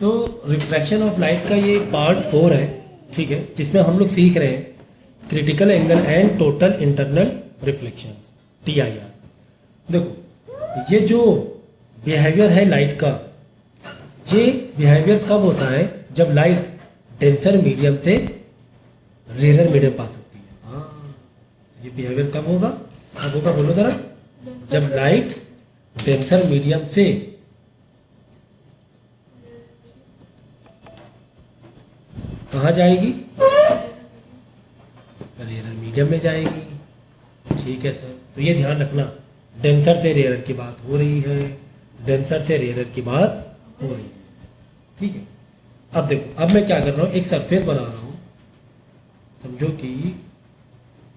तो refraction of light का ये पार्ट 4 है, ठीक है, जिसमें हम लोग सीख रहे हैं critical angle and total internal reflection TIR। देखो ये जो बिहेवियर है लाइट का, ये बिहेवियर कब होता है? जब लाइट डेंसर मीडियम से रेयर मीडियम पास होती है। हाँ, ये बिहेवियर कब होगा? कब होगा बोलो जरा। जब लाइट डेंसर मीडियम से कहाँ जाएगी? रेयर मीडियम में जाएगी। ठीक है सर, तो ये ध्यान रखना, डेंसर से रेयर की बात हो रही है, डेंसर से रेयर की बात हो रही है, ठीक है। अब देखो, अब मैं क्या कर रहा हूँ, एक सरफेस बना रहा हूँ। समझो कि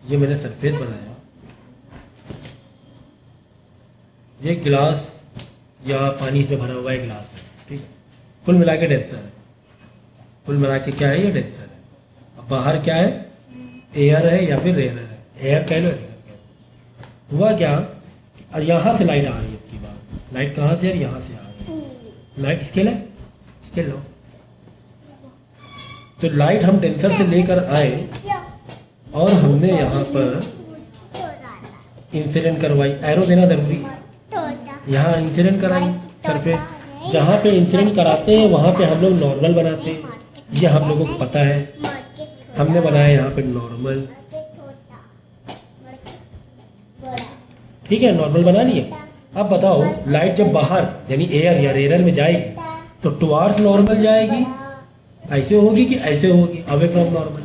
ये मैंने सरफेस बनाया, ये गिलास या पानी इसमें भरा हुआ है गिलास है, ठीक है। कुल मिला के डेंसर है, कुल मिला के क्या है? ये डेंसर है। अब बाहर क्या है? एयर है या फिर रेयर है। एयर कह लो, रेयर कह लो। हुआ क्या? और यहाँ से लाइट आ रही है। आपकी बात, लाइट कहाँ से? यहाँ से आ रही है। लाइट स्केल है, स्केल लो। तो लाइट हम डेंसर से लेकर आए और हमने यहाँ पर इंसिडेंट करवाई। एरो देना जरूरी है। यहाँ इंसिडेंट कराई सरफेस। जहाँ पे इंसिडेंट कराते हैं वहाँ पे हम लोग नॉर्मल बनाते हैं, ये हम लोगों को पता है। हमने बनाया यहाँ पे नॉर्मल, ठीक है, नॉर्मल बना लिए। अब बताओ, लाइट जब बाहर यानी एयर या रेयर में जाएगी तो टुवार्ड्स नॉर्मल जाएगी, ऐसे होगी कि ऐसे होगी? अवे फ्रॉम नॉर्मल,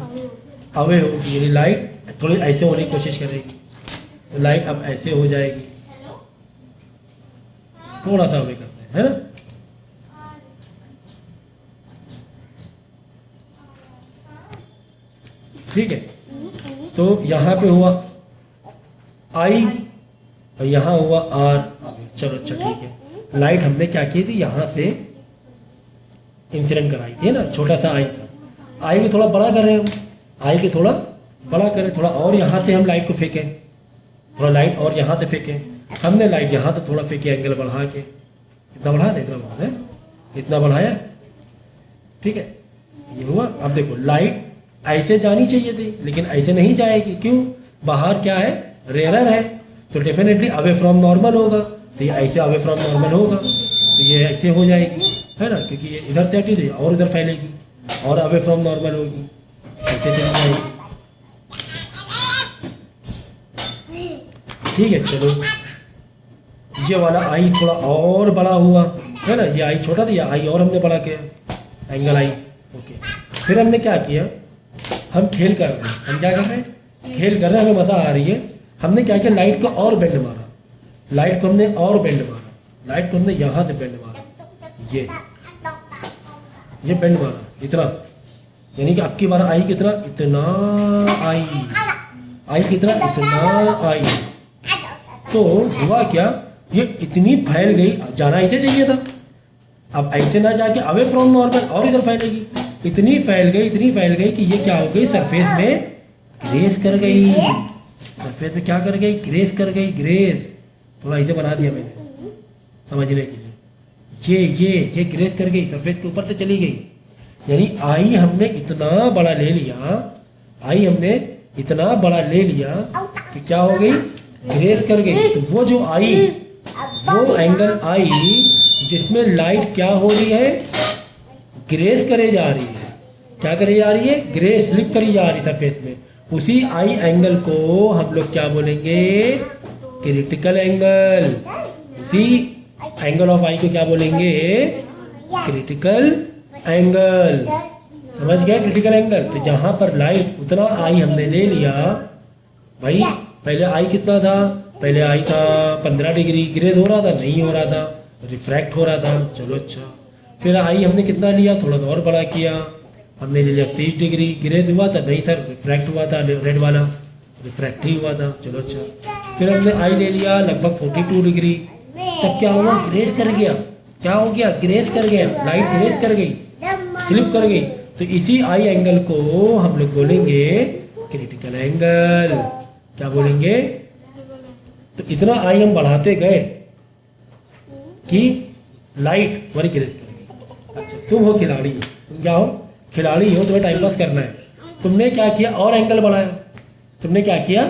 अवे होगी, यानी लाइट थोड़ी ऐसे होने की कोशिश करेगी। तो लाइट अब ऐसे हो जाएगी, थोड़ा सा अवे करते हैं, है ना। ठीक है, तो यहाँ पे हुआ I और यहाँ हुआ R। चलो अच्छा, ठीक है। लाइट हमने क्या की थी? यहाँ से इंसिडेंट कराई थी ना, छोटा सा I था। I को थोड़ा बड़ा कर रहे हैं हम, I को थोड़ा बड़ा करें, थोड़ा और यहाँ से हम लाइट को फेंकें, थोड़ा लाइट और यहाँ से फेंकें। हमने लाइट यहाँ से थोड़ा फेंकी, एंगल बढ़ा के। इतना बढ़ा दे, इतना बढ़ा दे, इतना बढ़ाया, ठीक है, ये हुआ। अब देखो, लाइट ऐसे जानी चाहिए थी लेकिन ऐसे नहीं जाएगी। क्यों? बाहर क्या है? रेयर है, तो डेफिनेटली अवे फ्रॉम नॉर्मल होगा। तो ये ऐसे अवे फ्रॉम नॉर्मल होगा, तो ये ऐसे हो जाएगी, है ना, क्योंकि ये इधर से हटी तो और इधर फैलेगी और अवे फ्रॉम नॉर्मल होगी, ऐसे चली जाएगी। ठीक है, चलो, ये वाला आई थोड़ा और बड़ा हुआ, है ना। ये आई छोटा था, ये आई और हमने बड़ा किया, एंगल आई। ओके, फिर हमने क्या किया? हम खेल कर रहे हैं। हम क्या कर रहे हैं? खेल कर रहे हैं, हमें मज़ा आ रही है। हमने क्या किया? लाइट को और बेंड मारा, लाइट को हमने और बेंड मारा, लाइट को हमने यहाँ से बेंड मारा, ये बेंड मारा इतना, यानी कि अब की बार आई कितना? इतना आई कितना? इतना आई। तो हुआ क्या? ये इतनी फैल गई, जाना ऐसे चाहिए था, अब ऐसे ना जाके अवे फ्रॉम नॉर्मल और इधर फैलेगी। इतनी फैल गई कि ये क्या हो गई? सरफेस में ग्रेस कर गई। सरफेस में क्या कर गई? ग्रेस कर गई। ग्रेस थोड़ा ऐसे बना दिया मैंने समझने के लिए। ये ग्रेस कर गई, सरफेस के ऊपर से चली गई। यानी आई हमने इतना बड़ा ले लिया, आई हमने इतना बड़ा ले लिया कि क्या हो गई? ग्रेस कर गई। तो वो जो आई, वो एंगल आई जिसमें लाइट क्या हो रही है? ग्रेस करे जा रही है। क्या करे जा रही है? ग्रेस, स्लिप करी जा रही है सरफेस में। उसी आई एंगल को हम लोग क्या बोलेंगे? Critical angle. उसी एंगल ऑफ आई को क्या बोलेंगे? Critical angle. समझ गए? Critical angle. तो जहां पर लाइट उतना आई हमने ले लिया भाई। पहले आई कितना था? पहले आई था 15 डिग्री, ग्रेस हो रहा था? नहीं हो रहा था, रिफ्रैक्ट हो रहा था। चलो अच्छा, फिर आई हमने कितना लिया? थोड़ा सा और बड़ा किया, हमने ले लिया 30 डिग्री, ग्रेस हुआ था? नहीं सर, रिफ्रैक्ट हुआ था, रेड वाला रिफ्रैक्ट ही हुआ था। चलो अच्छा, फिर हमने आई ले लिया लगभग 42 डिग्री, तब क्या हुआ? ग्रेस कर गया। क्या हो गया? ग्रेस कर गया, लाइट ग्रेस कर गई, स्लिप कर गई। तो इसी आई एंगल को हम लोग बोलेंगे क्रिटिकल एंगल। क्या बोलेंगे? तो इतना आई हम बढ़ाते गए कि लाइट हमारी ग्रेस करेगी। अच्छा तुम हो खिलाड़ी, तुम क्या हो? खिलाड़ी हो, तुम्हें टाइम पास करना है। तुमने क्या किया? और एंगल बढ़ाया। तुमने क्या किया?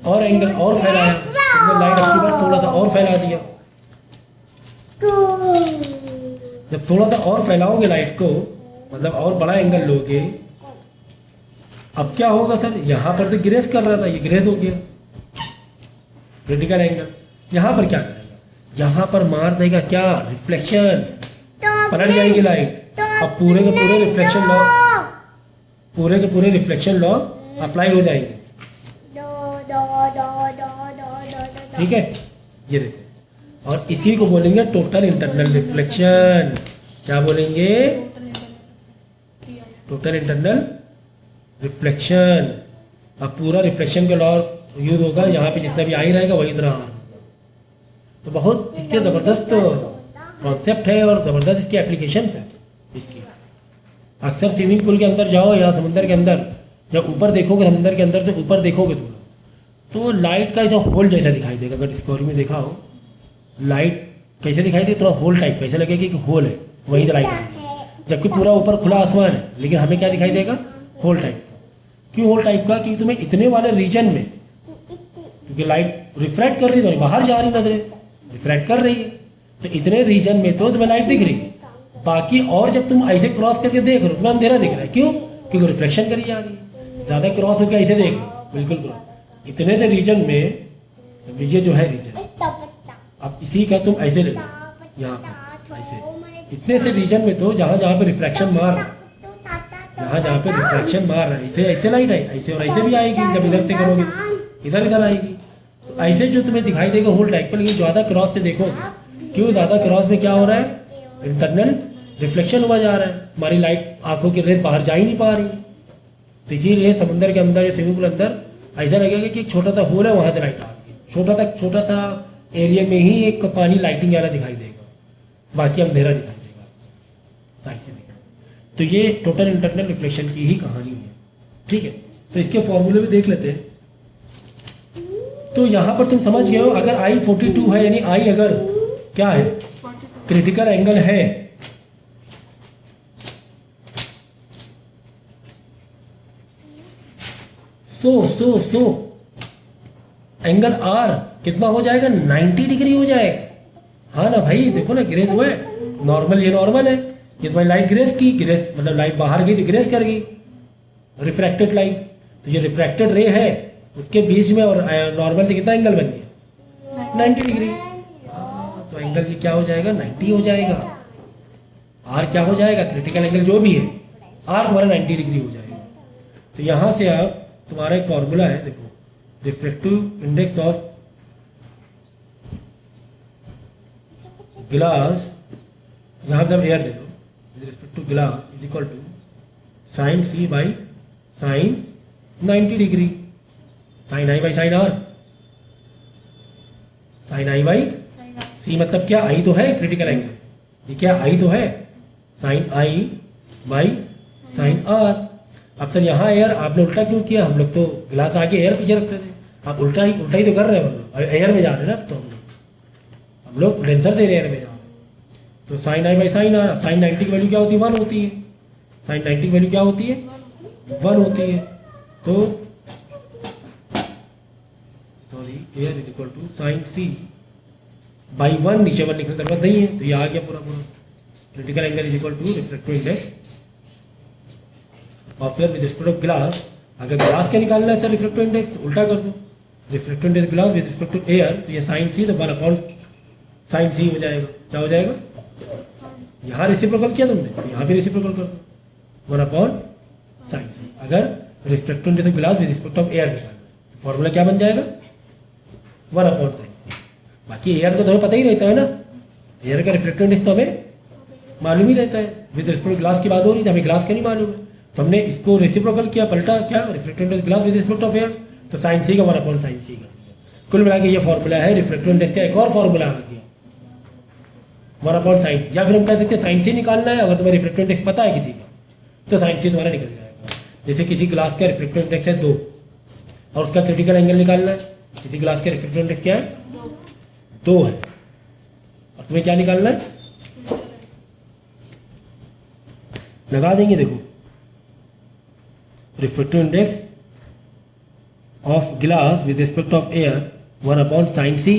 और एंगल और फैलाया। तुमने लाइट अपनी बार थोड़ा सा और फैला दिया। जब थोड़ा सा और फैलाओगे लाइट को, मतलब और बड़ा एंगल लोगे, अब क्या होगा सर? यहाँ पर तो ग्रेस कर रहा था, ये ग्रेस हो गया क्रिटिकल एंगल। यहाँ पर क्या करेगा? यहाँ पर मार देगा क्या? रिफ्लेक्शन। पलट जाएगी लाइट। अब पूरे के पूरे रिफ्लेक्शन लॉ, पूरे के पूरे रिफ्लेक्शन लॉ अप्लाई हो जाएंगे। ठीक है, ये देखो। और इसी को बोलेंगे टोटल इंटरनल रिफ्लेक्शन। क्या बोलेंगे? Total internal reflection. अब पूरा रिफ्लेक्शन का लॉ यूज होगा, यहाँ पे जितना भी आई रहेगा वही इतना आर। तो बहुत इसके ज़बरदस्त कॉन्सेप्ट है और ज़बरदस्त इसकी एप्लीकेशन है इसकी। अक्सर स्विमिंग पूल के अंदर जाओ या समुंदर के अंदर, जब ऊपर देखोगे, समुंदर के अंदर से ऊपर देखोगे तुम, तो लाइट का ऐसा होल जैसा दिखाई देगा। अगर डिस्कवरी में देखा हो, लाइट कैसे दिखाई दे? थोड़ा होल टाइप, ऐसा लगेगा कि होल है, वहीं से लाइट आएगी। जबकि पूरा ऊपर खुला आसमान है, लेकिन हमें क्या दिखाई देगा? होल टाइप का। क्यों होल टाइप का? क्योंकि तुम्हें इतने वाले रीजन में, क्योंकि लाइट रिफ्रैक्ट कर रही है, तो बाहर जा रही नजरें, रिफ्रैक्ट कर रही है, तो इतने रीजन में तो तुम्हें लाइट दिख रही है। बाकी और जब तुम ऐसे क्रॉस करके देख रहे हो, तुम्हें अंधेरा दिख रहा है। क्यों? क्योंकि रिफ्लेक्शन करी जा रही है। ज़्यादा क्रॉस होकर ऐसे देख, बिल्कुल क्रॉस, इतने से रीजन में ये जो है रीजन, अब इसी का तुम ऐसे ले लो, यहाँ पर ऐसे इतने से रीजन में तो जहाँ जहाँ पे रिफ्लेक्शन मार रहा है, जहाँ पे रिफ्लेक्शन मार रहा है, ऐसे ऐसे लाइट आई, ऐसे और ऐसे भी आएगी। जब इधर से करोगे इधर इधर आएगी। तो ऐसे जो तुम्हें दिखाई देगा होल टाइप पर, लेकिन ज़्यादा क्रॉस से देखोगे। क्यों? ज़्यादा क्रॉस में क्या हो रहा है? इंटरनल रिफ्लेक्शन हुआ जा रहा है, हमारी लाइट आंखों की रेस बाहर जा ही नहीं पा रही है। तो इसीलिए समुद्र के अंदर या स्विमिंग पूल अंदर ऐसा लगेगा कि एक छोटा सा होल है, वहाँ से लाइट आ रही है। छोटा सा एरिया में ही एक पानी लाइटिंग वाला दिखाई देगा, बाकी अंधेरा दिखाई देगा साइड से दिखाई। तो ये टोटल इंटरनल रिफ्लेक्शन की ही कहानी है। ठीक है, तो इसके फॉर्मूले भी देख लेते हैं। तो यहाँ पर तुम समझ गए हो, अगर आई 42 है, यानी आई अगर क्या है? क्रिटिकल एंगल है, सो एंगल आर कितना हो जाएगा? 90 डिग्री हो जाएगा। हाँ ना भाई, देखो ना, ग्रेस हुआ है। नॉर्मल, ये नॉर्मल है, ये तुम्हारी लाइट ग्रेस की, ग्रेस मतलब लाइट बाहर गई तो ग्रेस कर गई, रिफ्रैक्टेड लाइट। तो ये रिफ्रैक्टेड रे है, उसके बीच में और नॉर्मल से कितना एंगल बन गया? 90 डिग्री। तो एंगल ये क्या हो जाएगा? 90 हो जाएगा। आर क्या हो जाएगा? क्रिटिकल एंगल जो भी है, आर तुम्हारा 90 डिग्री हो जाएगा। तो यहाँ से आप तुम्हारा एक फॉर्मूला है, देखो, रिफ्रेक्टिव इंडेक्स ऑफ ग्लास, यहाँ पर एयर दे दो, with respect to glass is equal to sine C by sine 90 degree, sine I by sine R, sine I by C मतलब क्या? आई तो है क्रिटिकल एंगल, ये क्या? आई तो है, sine I by sine R. अब सर यहाँ एयर आपने उल्टा क्यों किया? हम लोग तो गिलास आगे एयर पीछे रखते थे, आप उल्टा ही तो कर रहे हैं। हम लोग एयर में जा रहे हैं ना, अब तो हम लोग डेंसर दे रहे हैं, एयर में जा रहे हैं। तो sine I by sine R, sine 90 की वैल्यू क्या होती है? 1 होती है। साइन 90 की वैल्यू क्या होती है? 1 होती है। तो sorry, air is equal to sine C by 1, नीचे 1 लिखने की जरूरत नहीं है, तो ये आ गया पूरा। Critical angle is equal to refractive index और फिर विद रिस्पेक्ट ऑफ ग्लास। अगर ग्लास क्या निकालना है सर? रिफ्रेक्टिव इंडेक्स, तो उल्टा कर दो, refractive index glass with respect to air, तो ये साइन सी, तो 1 अपॉन साइन सी हो जाएगा। क्या हो जाएगा? यहाँ रेसिप्रोकल किया तुमने, तो यहाँ भी रेसिप्रोकल कर दो, 1 अपॉन साइन सी। अगर refractive index of glass with respect of air निकालना, तो फॉर्मूला क्या बन जाएगा? 1 अपॉन साइन सी। बाकी एयर का तो हमें पता ही रहता है ना, एयर का रिफ्रेक्टिव इंडेक्स तो हमें मालूम ही रहता है। विद रिस्पेक्ट ग्लास की बात हो रही थी, हमें ग्लास का नहीं मालूम है, तो हमने इसको रेसिप्रोकल किया, पलटा क्या? Refractive index glass with respect of air, तो साइन सी का 1 अपॉन साइन सी का। कुल मिला के ये फॉर्मूला है रिफ्रेक्टिव इंडेक्स का। एक और फॉर्मूला आ गया 1 अपॉन साइन, या फिर हम कह सकते हैं साइन सी निकालना है। अगर तुम्हें रिफ्रेक्टिव इंडेक्स पता है किसी का, तो साइन सी तुम्हारा निकल जाएगा। जैसे किसी ग्लास का रिफ्रेक्टिव इंडेक्स है 2 और उसका क्रिटिकल एंगल निकालना है, किसी ग्लास का रिफ्रेक्टिव इंडेक्स क्या है? 2 है, और तुम्हें क्या निकालना है? लगा देंगे। देखो refractive index of glass with respect of air 1/sin c।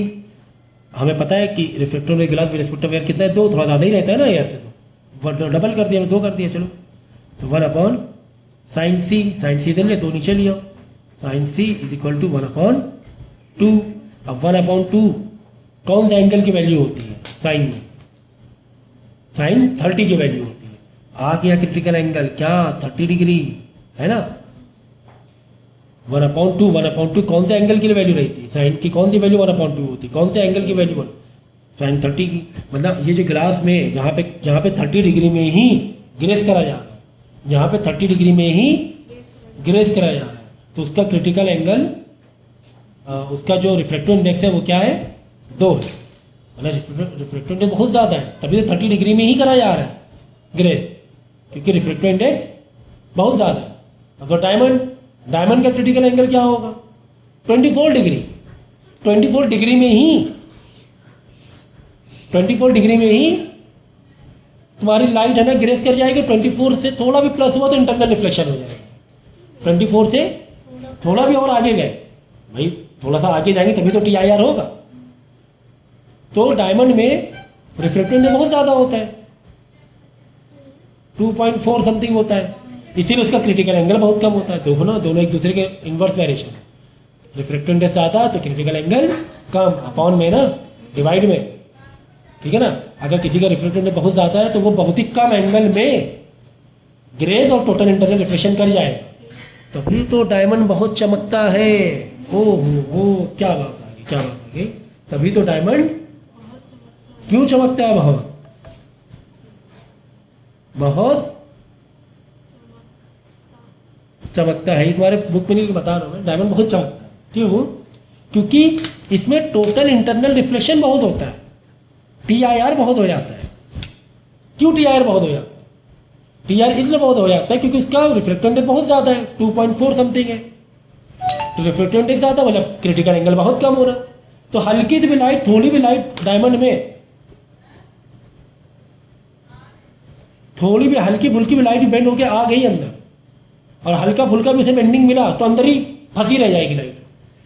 हमें पता है कि refractive index glass with respect of air कितना है, 2, थोड़ा ज़्यादा ही रहता है ना एयर से, तो डबल कर दिया, 2 कर दिया। चलो तो 1/sin c, sin c दे ले 2 नीचे लिया, sin c is equal to 1/2। अब 1/2 कौन सा एंगल की वैल्यू होती है साइन में? साइन 30 की वैल्यू होती है। आ गया क्रिटिकल एंगल क्या, 30 डिग्री है ना। 1/2 कौन से एंगल की वैल्यू रहती है? साइन की कौन सी वैल्यू 1/2 होती है? कौन से एंगल की वैल्यू? साइन 30 की। मतलब ये जो ग्लास में यहाँ पे 30 डिग्री में ही ग्रेस करा जा रहा है, यहाँ पे 30 डिग्री में ही ग्रेस करा जा रहा है, तो उसका क्रिटिकल एंगल, उसका जो रिफ्रैक्टिव इंडेक्स है वो क्या है, 2 है। मतलब रिफ्रैक्टिव इंडेक्स बहुत ज़्यादा है, तभी तो 30 डिग्री में ही करा जा रहा है ग्रेस, क्योंकि रिफ्रैक्टिव इंडेक्स बहुत ज़्यादा है। अगर डायमंड का क्रिटिकल एंगल क्या होगा, 24 डिग्री। 24 डिग्री में ही तुम्हारी लाइट है ना ग्रेस कर जाएगी। 24 से थोड़ा भी प्लस हुआ तो इंटरनल रिफ्लेक्शन हो जाएगा। 24 से थोड़ा भी और आगे गए भाई, थोड़ा सा आगे जाएंगे तभी तो TIR होगा। तो डायमंड में रिफ्रैक्टिव इंडेक्स बहुत ज़्यादा होता है, 2.4 समथिंग होता है, इसीलिए उसका क्रिटिकल एंगल बहुत कम होता है। देखो ना, दोनों एक दूसरे के इन्वर्स वेरिएशन है। रिफ्रैक्टिव इंडेक्स ज़्यादा तो क्रिटिकल एंगल कम, अपॉन में ना, डिवाइड में, ठीक है ना। अगर किसी का रिफ्रैक्टिव इंडेक्स बहुत ज़्यादा है तो वो बहुत ही कम एंगल में ग्रेस और टोटल इंटरनल रिफ्लेक्शन कर जाएगा, तभी तो डायमंड बहुत चमकता है। ओ क्या बात आ गई, क्या बात आ गई। तभी तो डायमंड क्यों चमकता है, बहुत चमकता है। ये तुम्हारे बुक में नहीं बता रहा हूँ मैं, डायमंड बहुत चमकता है। क्यों? क्योंकि इसमें टोटल इंटरनल रिफ्लेक्शन बहुत होता है, TIR बहुत हो जाता है। क्यों TIR बहुत हो जाता है? TIR इसलिए बहुत हो जाता है क्योंकि उसका रिफ्रैक्टिव इंडेक्स बहुत ज़्यादा है, 2.4 समथिंग है। तो रिफ्रैक्टिव इंडेक्स ज़्यादा मतलब क्रिटिकल एंगल बहुत कम हो रहा है। तो हल्की सी भी लाइट, थोड़ी भी लाइट डायमंड में, थोड़ी भी हल्की फुल्की भी लाइट बेंड होकर आ गई अंदर, और हल्का फुल्का भी उसे बेंडिंग मिला तो अंदर ही फंसी रह जाएगी लाइट,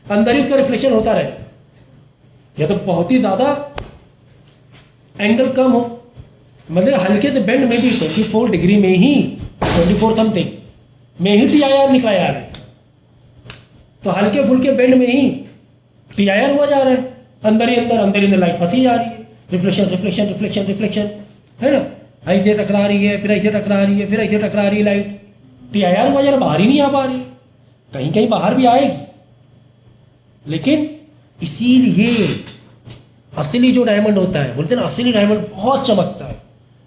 अंदर ही उसका रिफ्लेक्शन होता रहेगा। या तो बहुत ही ज़्यादा एंगल कम हो, मतलब हल्के से बेंड में भी 24 डिग्री में ही, 24 समथिंग में ही TIR निकला जा रहा है। तो हल्के फुल्के बेंड में ही TIR हुआ जा रहा है, अंदर ही अंदर लाइट फंसी जा रही है। रिफ्लेक्शन है ना, ऐसे टकरा रही है, फिर ऐसे टकरा रही है, फिर ऐसे टकरा रही है लाइट, TIR हुआ जा रहा, बाहर ही नहीं आ पा रही। कहीं बाहर भी आएगी, लेकिन इसीलिए असली जो डायमंड होता है, बोलते हैं ना असली डायमंड बहुत चमकता है।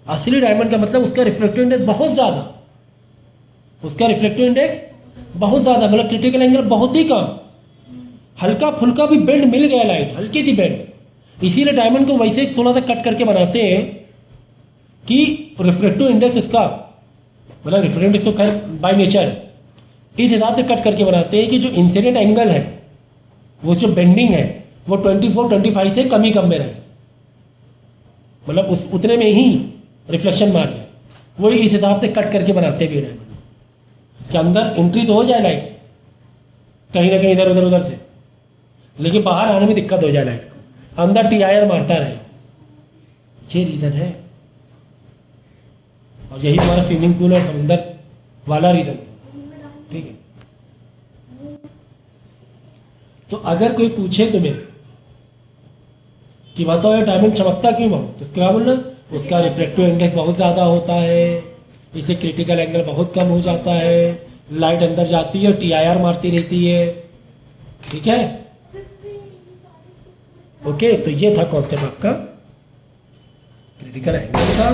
असली डायमंड का मतलब उसका रिफ्लेक्टिव इंडेक्स बहुत ज़्यादा, मतलब क्रिटिकल एंगल बहुत ही कम, हल्का फुल्का भी बेंड मिल गया लाइट, हल्की सी बेंड। इसीलिए डायमंड को वैसे थोड़ा सा कट करके बनाते हैं कि रिफ्लेक्टिव इंडेक्स उसका, मतलब रिफ्लेक्टिव इंडेक्स तो खैर बाय नेचर इस हिसाब से कट करके बनाते हैं कि जो इंसिडेंट एंगल है, वो जो बेंडिंग है, वो 24-25 से कम में रहे, मतलब उतने में ही रिफ्लेक्शन मार जाए। वो इस हिसाब से कट करके बनाते भी डायमंड कि अंदर एंट्री तो हो जाए लाइट कहीं ना कहीं इधर से, लेकिन बाहर आने में दिक्कत हो जाए लाइट को, अंदर TIR मारता रहे। ये रीज़न है, और यही हमारा स्विमिंग पूल और समंदर वाला रीज़न, ठीक है। तो अगर कोई पूछे तुम्हें कि बताओ ये डायमंड चमकता क्यों बहुत, तो क्या बोलना, उसका रिफ्लेक्टिव इंडेक्स बहुत ज़्यादा होता है, इसे क्रिटिकल एंगल बहुत कम हो जाता है, लाइट अंदर जाती है और TIR मारती रहती है, ठीक है। ओके, तो ये था कॉन्सेप्ट आपका क्रिटिकल एंगल का।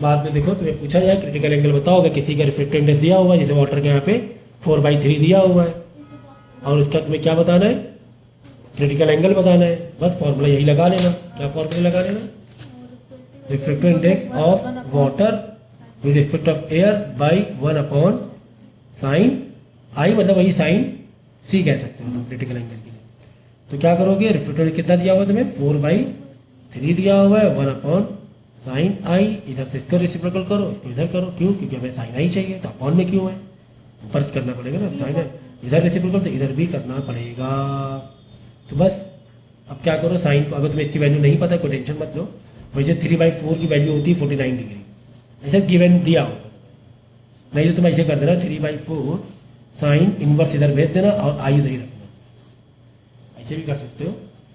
बाद में देखो तुम्हें पूछा जाए क्रिटिकल एंगल बताओ, अगर किसी का रिफ्लेक्टिव इंडेक्स दिया हुआ है, जैसे वाटर के यहाँ पे 4/3 दिया हुआ है, और उसका तुम्हें क्या बताना है, क्रिटिकल एंगल बताना है। बस फॉर्मूला यही लगा लेना। क्या फॉर्मूला लगा लेना, reflective index of water with respect of air by 1/sin I, मतलब वही sin C कह सकते हो तुम क्रिटिकल एंगल के लिए। तो क्या करोगे, रिफ्लेक्टिव इंडेक्स कितना दिया हुआ है तुम्हें, 4/3 दिया हुआ है, 1/sin साइन आई, इधर से इसको रेसिप्रोकल करो, इसको इधर करो, क्यों? क्योंकि हमें साइन आई चाहिए, तो अपॉन में क्यों है, ऊपर करना पड़ेगा ना साइन आई, इधर रेसिप्रोकल तो इधर भी करना पड़ेगा। तो बस अब क्या करो, साइन को अगर तुम्हें इसकी वैल्यू नहीं पता कोई टेंशन मत लो, वैसे 3/4 की वैल्यू होती है 49 डिग्री, ऐसे गिवन दिया होगा, नहीं तो तुम ऐसे कर देना 3/4 साइन इनवर्स इधर भेज देना और आई इधर ही रखना, ऐसे भी कर सकते हो।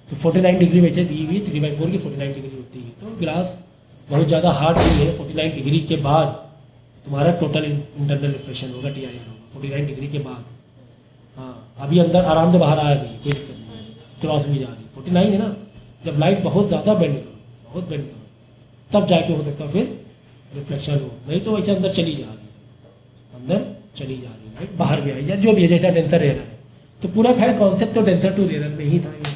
तो 49 डिग्री वैसे दी हुई 3/4 की 49 डिग्री होती है, तो ग्लास बहुत ज़्यादा हार्ड नहीं है। 49 डिग्री के बाद तुम्हारा टोटल इंटरनल रिफ्लेक्शन होगा, TIR होगा 49 डिग्री के बाद। हाँ अभी अंदर आराम से बाहर आ रही है, कोई दिक्कत नहीं है, क्रॉस भी जा रही है, 49 है ना। जब लाइट बहुत ज़्यादा बेंड करो, बहुत बेंड करो, तब जाके हो सकता है फिर रिफ्लेक्शन हो, नहीं तो वैसे अंदर चली जा रही है, अंदर चली जा रही है लाइट, बाहर भी आई जा, जो भी है जैसा टेंसर एरर है। तो पूरा खैर कॉन्सेप्ट तो टेंसर टू एरर में ही था ये।